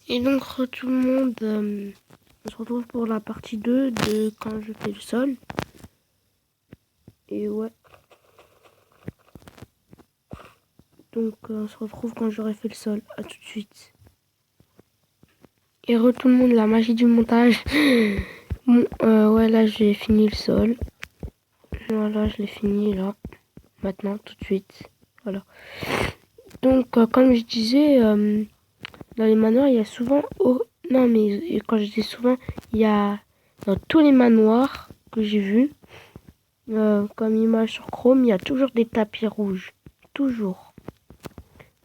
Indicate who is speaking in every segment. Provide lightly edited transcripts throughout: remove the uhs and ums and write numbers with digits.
Speaker 1: Et donc tout le monde, on se retrouve pour la partie 2 de quand je fais le sol. Et ouais. Donc on se retrouve quand j'aurai fait le sol. À tout de suite. Et tout le monde, la magie du montage. Bon, ouais, là j'ai fini le sol. Voilà, je l'ai fini là. Maintenant, tout de suite. Voilà. Donc comme je disais, dans les manoirs, il y a souvent... non, mais quand je dis souvent, il y a dans tous les manoirs que j'ai vus, comme image sur Chrome, il y a toujours des tapis rouges. Toujours.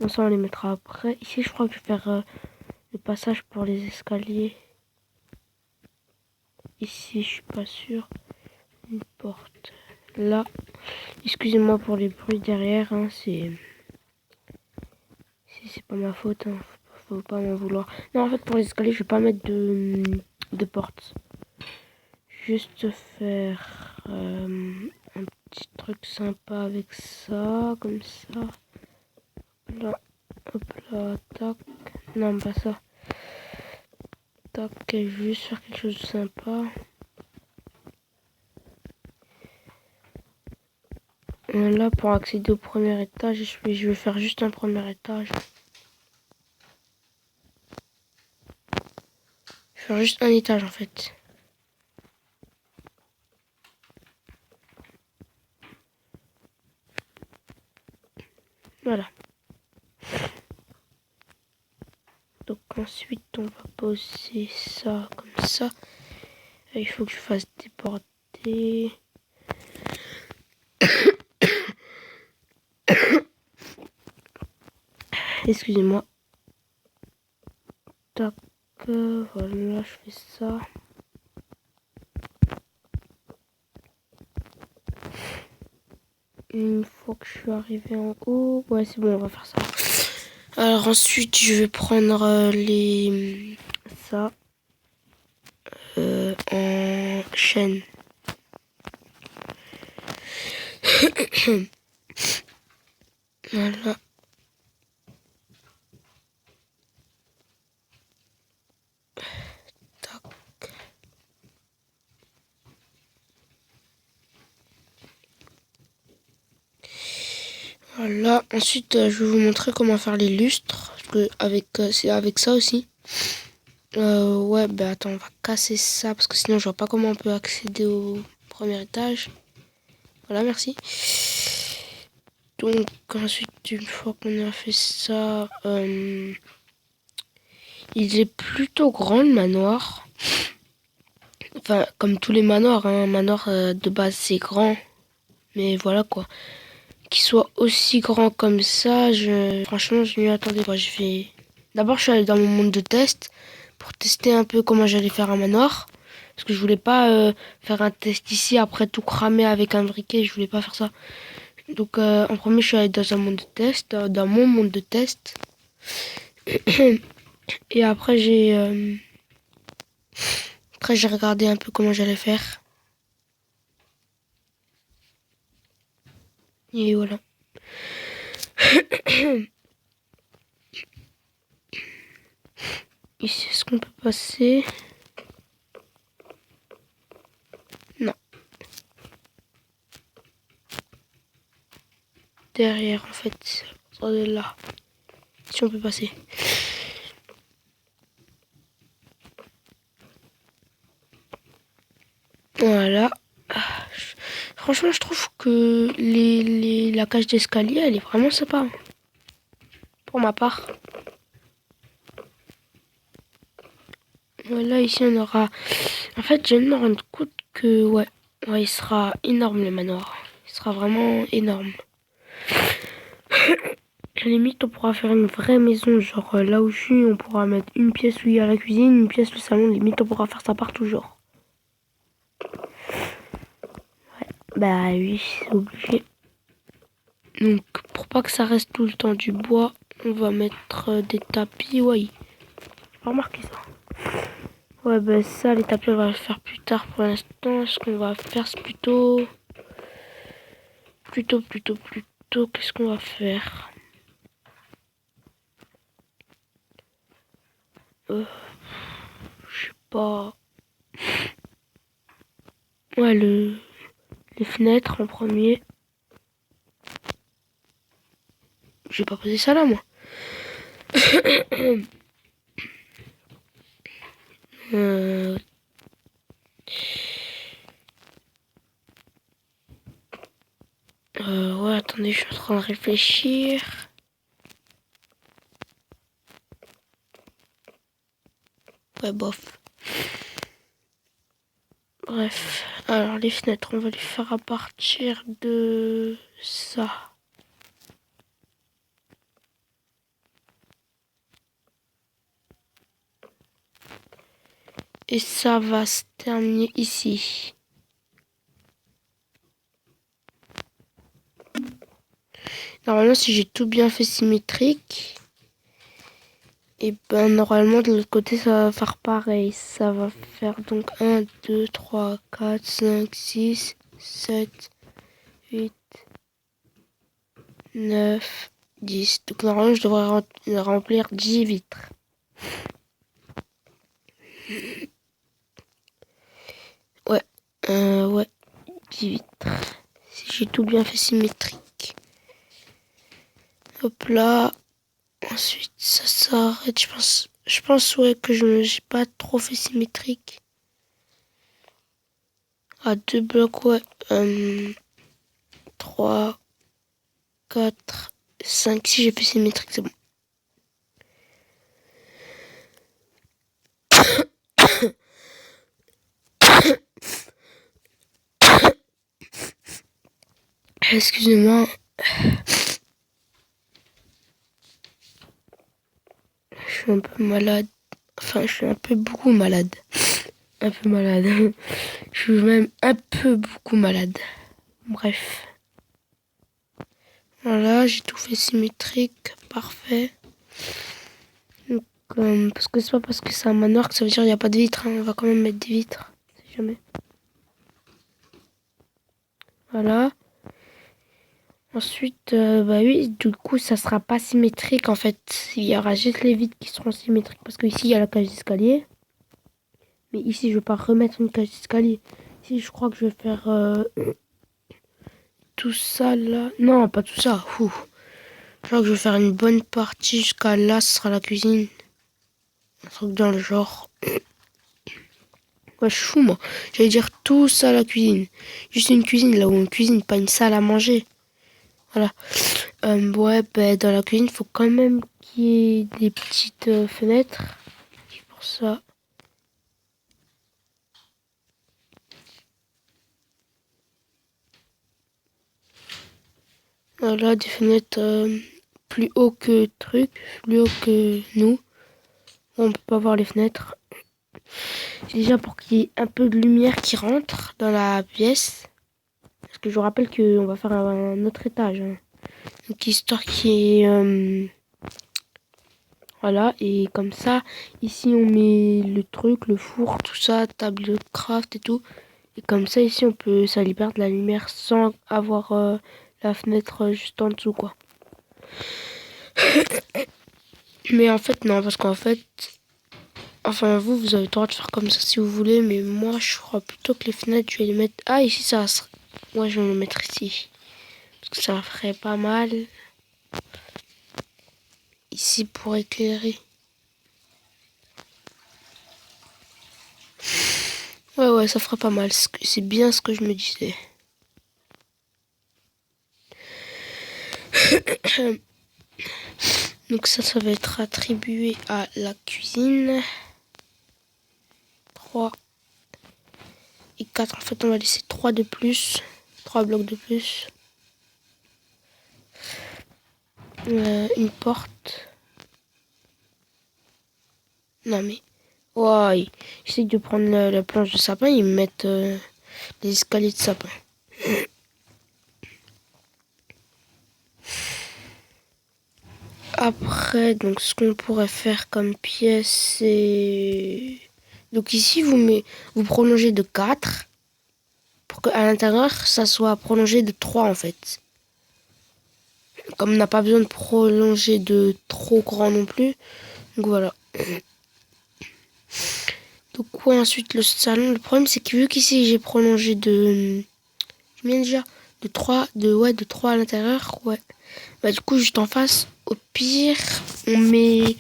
Speaker 1: Bon, ça, on les mettra après. Ici, je crois que je vais faire le passage pour les escaliers. Ici, je suis pas sûre. Une porte. Là. Excusez-moi pour les bruits derrière. Hein, c'est pas ma faute. Hein, faut pas m'en vouloir. Non, en fait, pour les escaliers, je vais pas mettre de porte. Juste faire un petit truc sympa avec ça, comme ça. Là, hop là, tac. Non, pas ça. Tac, juste faire quelque chose de sympa. Là, pour accéder au premier étage, je vais faire juste un premier étage. Je vais faire juste un étage en fait. Voilà. Donc ensuite, on va poser ça comme ça. Il faut que je fasse déborder. Excusez-moi. Tac, voilà, je fais ça. Une fois que je suis arrivée en haut, ouais, c'est bon, on va faire ça. Alors ensuite, je vais prendre ça en chaîne. Voilà. Tac. Voilà. Ensuite, je vais vous montrer comment faire les lustres. Parce que c'est avec ça aussi. Ouais, bah attends, on va casser ça parce que sinon je vois pas comment on peut accéder au premier étage. Voilà, merci. Donc ensuite, une fois qu'on a fait ça, il est plutôt grand le manoir. Enfin, comme tous les manoirs, hein. Un manoir de base c'est grand. Mais voilà quoi. Qu'il soit aussi grand comme ça, franchement je m'y attendais quoi. D'abord je suis allée dans mon monde de test pour tester un peu comment j'allais faire un manoir. Parce que je voulais pas faire un test ici, après tout cramer avec un briquet, je voulais pas faire ça. Donc en premier je suis allée dans un monde de test, dans mon monde de test. Et après j'ai regardé un peu comment j'allais faire. Et voilà. Ici, est-ce qu'on peut passer? Non. Derrière, en fait. Regardez là. Si on peut passer. Voilà. Franchement, je trouve que la cage d'escalier, elle est vraiment sympa. Pour ma part. Voilà, ici, on aura... En fait, je viens de me rendre compte que, ouais, il sera énorme, le manoir. Il sera vraiment énorme. À la limite, on pourra faire une vraie maison, genre là où je suis, on pourra mettre une pièce où il y a la cuisine, une pièce le salon, limite, on pourra faire ça partout, genre. Ouais. Bah oui, c'est obligé. Donc, pour pas que ça reste tout le temps du bois, on va mettre des tapis, ouais. J'ai pas remarqué ça. Ouais, bah ça, les tapis, on va le faire plus tard pour l'instant. Ce qu'on va faire, c'est plutôt... Qu'est-ce qu'on va faire? Je sais pas. Ouais, les fenêtres en premier. J'ai pas posé ça là, moi. Euh, ouais, attendez, je suis en train de réfléchir. Ouais, bof. Bref. Alors, les fenêtres, on va les faire à partir de ça. Et ça va se terminer ici. Normalement, si j'ai tout bien fait symétrique, et ben normalement de l'autre côté ça va faire pareil. Ça va faire donc 1, 2, 3, 4, 5, 6, 7, 8, 9, 10. Donc normalement je devrais remplir 10 vitres. Ouais, ouais, 10 vitres. Si j'ai tout bien fait symétrique. Hop là. Ensuite ça s'arrête, je pense ouais que j'ai pas trop fait symétrique. À 2 blocs, ouais. 3, 4, 5. Si j'ai fait symétrique, c'est bon. Excusez-moi. Je suis un peu malade. Enfin, je suis un peu beaucoup malade. Un peu malade. Je suis même un peu beaucoup malade. Bref. Voilà, j'ai tout fait symétrique. Parfait. Donc, parce que c'est pas parce que c'est un manoir que ça veut dire qu'il n'y a pas de vitres. Hein. On va quand même mettre des vitres. Si jamais. Voilà. Ensuite, bah oui, du coup, ça sera pas symétrique en fait. Il y aura juste les vitres qui seront symétriques. Parce que ici, il y a la cage d'escalier. Mais ici, je vais pas remettre une cage d'escalier. Ici, je crois que je vais faire tout ça là. Non, pas tout ça. Ouh. Je crois que je vais faire une bonne partie jusqu'à là. Ce sera la cuisine. Un truc dans le genre. Ouais, je suis fou, moi. J'allais dire tout ça la cuisine. Juste une cuisine là où on cuisine, pas une salle à manger. Voilà. Ouais, ben, dans la cuisine, il faut quand même qu'il y ait des petites fenêtres. Et pour ça. Voilà, des fenêtres plus haut que truc, plus haut que nous. On peut pas voir les fenêtres. C'est déjà pour qu'il y ait un peu de lumière qui rentre dans la pièce. Parce que je vous rappelle qu'on va faire un autre étage. Hein. Donc histoire qu'il y ait... voilà, et comme ça, ici on met le truc, le four, tout ça, table de craft et tout. Et comme ça, ici on peut, ça libère de la lumière sans avoir la fenêtre juste en dessous, quoi. Mais en fait, non, parce qu'en fait, enfin, vous avez le droit de faire comme ça si vous voulez, mais moi, je crois plutôt que les fenêtres, je vais les mettre... Ah, ici, ça serait... Moi, je vais les mettre ici. Parce que ça ferait pas mal. Ici, pour éclairer. Ouais, ça ferait pas mal. C'est bien ce que je me disais. Donc ça va être attribué à la cuisine. 3 et 4. En fait, on va laisser 3 de plus. 3 blocs de plus. Une porte. Non mais... Ouais, j'essaie de prendre la planche de sapin. Ils me mettent les escaliers de sapin. Après, donc ce qu'on pourrait faire comme pièce, c'est... Donc ici, vous prolongez de 4 pour qu'à l'intérieur, ça soit prolongé de 3 en fait. Comme on n'a pas besoin de prolonger de trop grand non plus. Donc voilà. Donc ouais, ensuite le salon, le problème c'est que vu qu'ici j'ai prolongé de... Combien déjà? De 3 à l'intérieur, ouais. Bah du coup juste en face, au pire, on met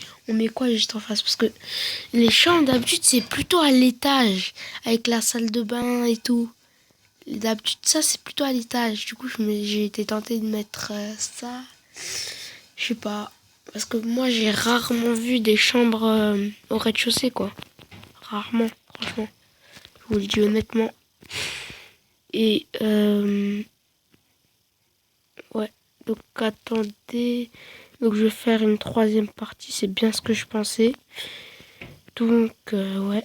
Speaker 1: quoi juste en face? Parce que les chambres d'habitude c'est plutôt à l'étage, avec la salle de bain et tout. D'habitude ça c'est plutôt à l'étage. Du coup j'ai été tentée de mettre ça. Je sais pas. Parce que moi j'ai rarement vu des chambres au rez-de-chaussée quoi. Rarement, franchement. Je vous le dis honnêtement. Et ouais. Donc attendez. Donc je vais faire une troisième partie. C'est bien ce que je pensais. Donc ouais.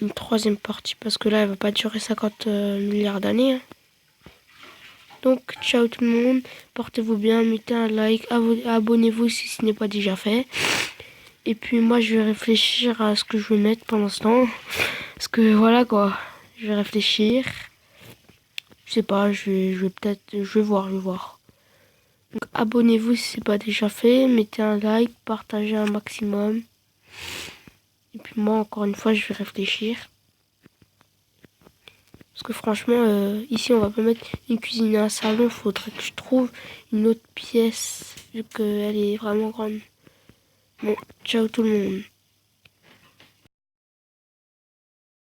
Speaker 1: Une troisième partie. Parce que là elle va pas durer 50 milliards d'années. Hein. Donc ciao tout le monde. Portez-vous bien. Mettez un like. Abonnez-vous si ce n'est pas déjà fait. Et puis moi je vais réfléchir à ce que je vais mettre pendant ce temps. Parce que voilà quoi. Je vais réfléchir. Je sais pas, je vais peut-être. Je vais voir. Donc abonnez-vous si c'est pas déjà fait. Mettez un like, partagez un maximum. Et puis moi encore une fois je vais réfléchir. Parce que franchement, ici on va pas mettre une cuisine et un salon. Faudrait que je trouve une autre pièce. Vu qu'elle est vraiment grande. Bon, ciao tout le monde.